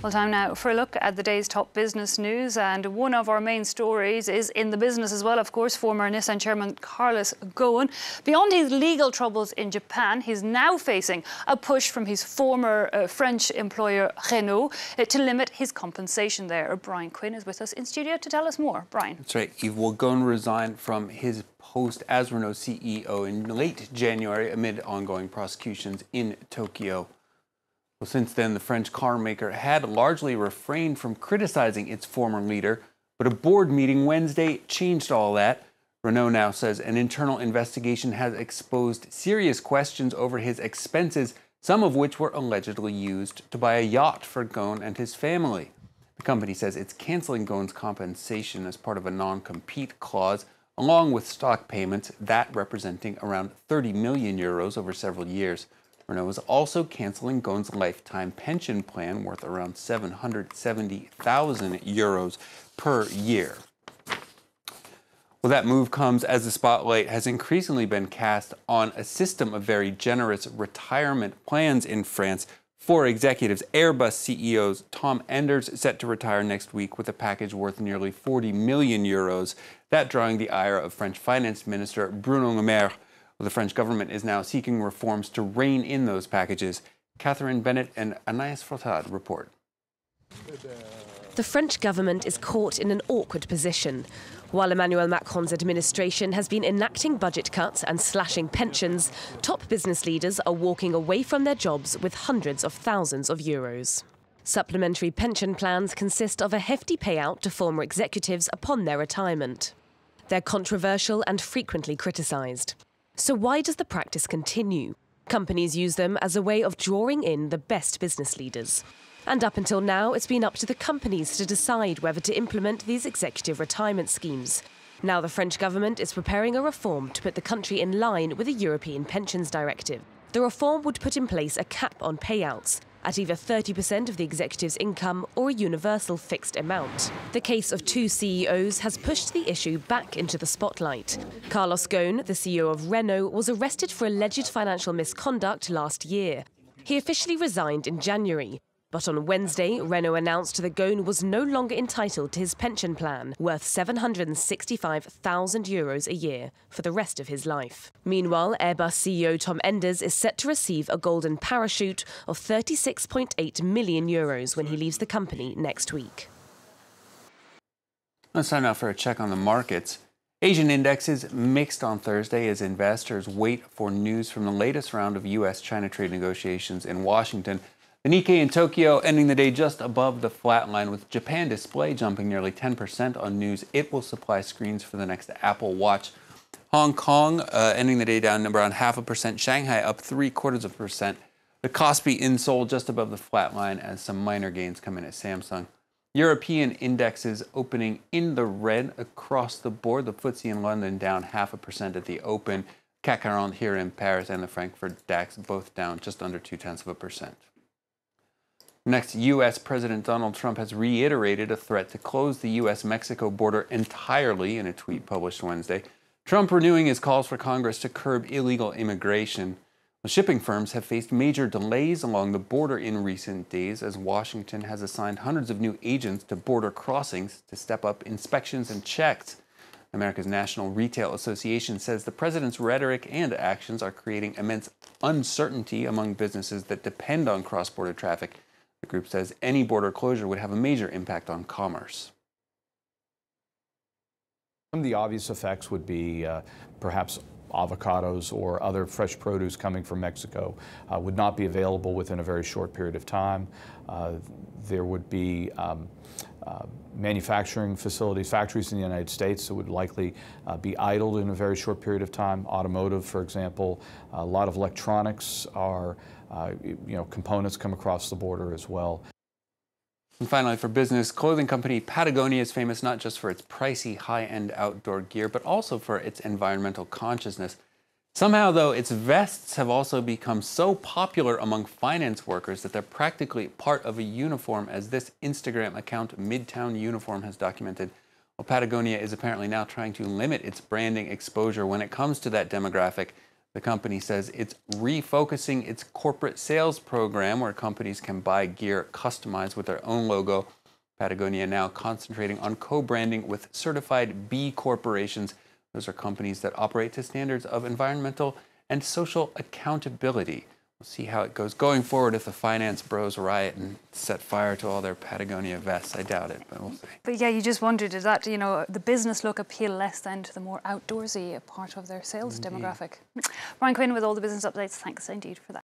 Well, time now for a look at the day's top business news, and one of our main stories is in the business as well, of course. Former Nissan chairman Carlos Ghosn. Beyond his legal troubles in Japan, he's now facing a push from his former French employer Renault to limit his compensation there. Brian Quinn is with us in studio to tell us more. Brian. That's right. Yves Ghosn resigned from his post as Renault CEO in late January amid ongoing prosecutions in Tokyo. Well, since then, the French car maker had largely refrained from criticizing its former leader, but a board meeting Wednesday changed all that. Renault now says an internal investigation has exposed serious questions over his expenses, some of which were allegedly used to buy a yacht for Ghosn and his family. The company says it's canceling Ghosn's compensation as part of a non-compete clause, along with stock payments, that representing around 30 million euros over several years. Renault is also cancelling Ghosn's lifetime pension plan worth around 770,000 euros per year. Well, that move comes as the spotlight has increasingly been cast on a system of very generous retirement plans in France for executives. Airbus CEO Tom Enders set to retire next week with a package worth nearly 40 million euros, that drawing the ire of French Finance Minister Bruno Le Maire. Well, the French government is now seeking reforms to rein in those packages. Catherine Bennett and Anaïs Frotad report. The French government is caught in an awkward position. While Emmanuel Macron's administration has been enacting budget cuts and slashing pensions, top business leaders are walking away from their jobs with hundreds of thousands of euros. Supplementary pension plans consist of a hefty payout to former executives upon their retirement. They're controversial and frequently criticised. So why does the practice continue? Companies use them as a way of drawing in the best business leaders. And up until now, it's been up to the companies to decide whether to implement these executive retirement schemes. Now the French government is preparing a reform to put the country in line with the European Pensions Directive. The reform would put in place a cap on payouts at either 30% of the executive's income or a universal fixed amount. The case of two CEOs has pushed the issue back into the spotlight. Carlos Ghosn, the CEO of Renault, was arrested for alleged financial misconduct last year. He officially resigned in January. But on Wednesday, Renault announced that Ghosn was no longer entitled to his pension plan, worth 765,000 euros a year, for the rest of his life. Meanwhile, Airbus CEO Tom Enders is set to receive a golden parachute of 36.8 million euros when he leaves the company next week. Let's time now for a check on the markets. Asian indexes mixed on Thursday as investors wait for news from the latest round of U.S.-China trade negotiations in Washington. The Nikkei in Tokyo ending the day just above the flat line, with Japan Display jumping nearly 10% on news it will supply screens for the next Apple Watch. Hong Kong ending the day down around 0.5%. Shanghai up 0.75%. The Kospi in Seoul just above the flat line as some minor gains come in at Samsung. European indexes opening in the red across the board. The FTSE in London down 0.5% at the open. CAC 40 here in Paris and the Frankfurt DAX both down just under 0.2%. Next, U.S. President Donald Trump has reiterated a threat to close the U.S.-Mexico border entirely in a tweet published Wednesday. Trump renewing his calls for Congress to curb illegal immigration. Well, shipping firms have faced major delays along the border in recent days as Washington has assigned hundreds of new agents to border crossings to step up inspections and checks. America's National Retail Association says the president's rhetoric and actions are creating immense uncertainty among businesses that depend on cross-border traffic. The group says any border closure would have a major impact on commerce. Some of the obvious effects would be perhaps avocados or other fresh produce coming from Mexico would not be available within a very short period of time. There would be manufacturing facilities, factories in the United States that would likely be idled in a very short period of time. Automotive, for example, a lot of electronics are, components come across the border as well. And finally, for business, clothing company Patagonia is famous not just for its pricey, high-end outdoor gear, but also for its environmental consciousness. Somehow, though, its vests have also become so popular among finance workers that they're practically part of a uniform, as this Instagram account, Midtown Uniform, has documented. Well, Patagonia is apparently now trying to limit its branding exposure when it comes to that demographic. The company says it's refocusing its corporate sales program where companies can buy gear customized with their own logo. Patagonia now concentrating on co-branding with certified B corporations. Those are companies that operate to standards of environmental and social accountability. We'll see how it goes going forward if the finance bros riot and set fire to all their Patagonia vests. I doubt it, but we'll see. But yeah, you just wondered, did that, you know, the business look appeal less than to the more outdoorsy part of their sales demographic? Ryan Quinn with all the business updates. Thanks indeed for that.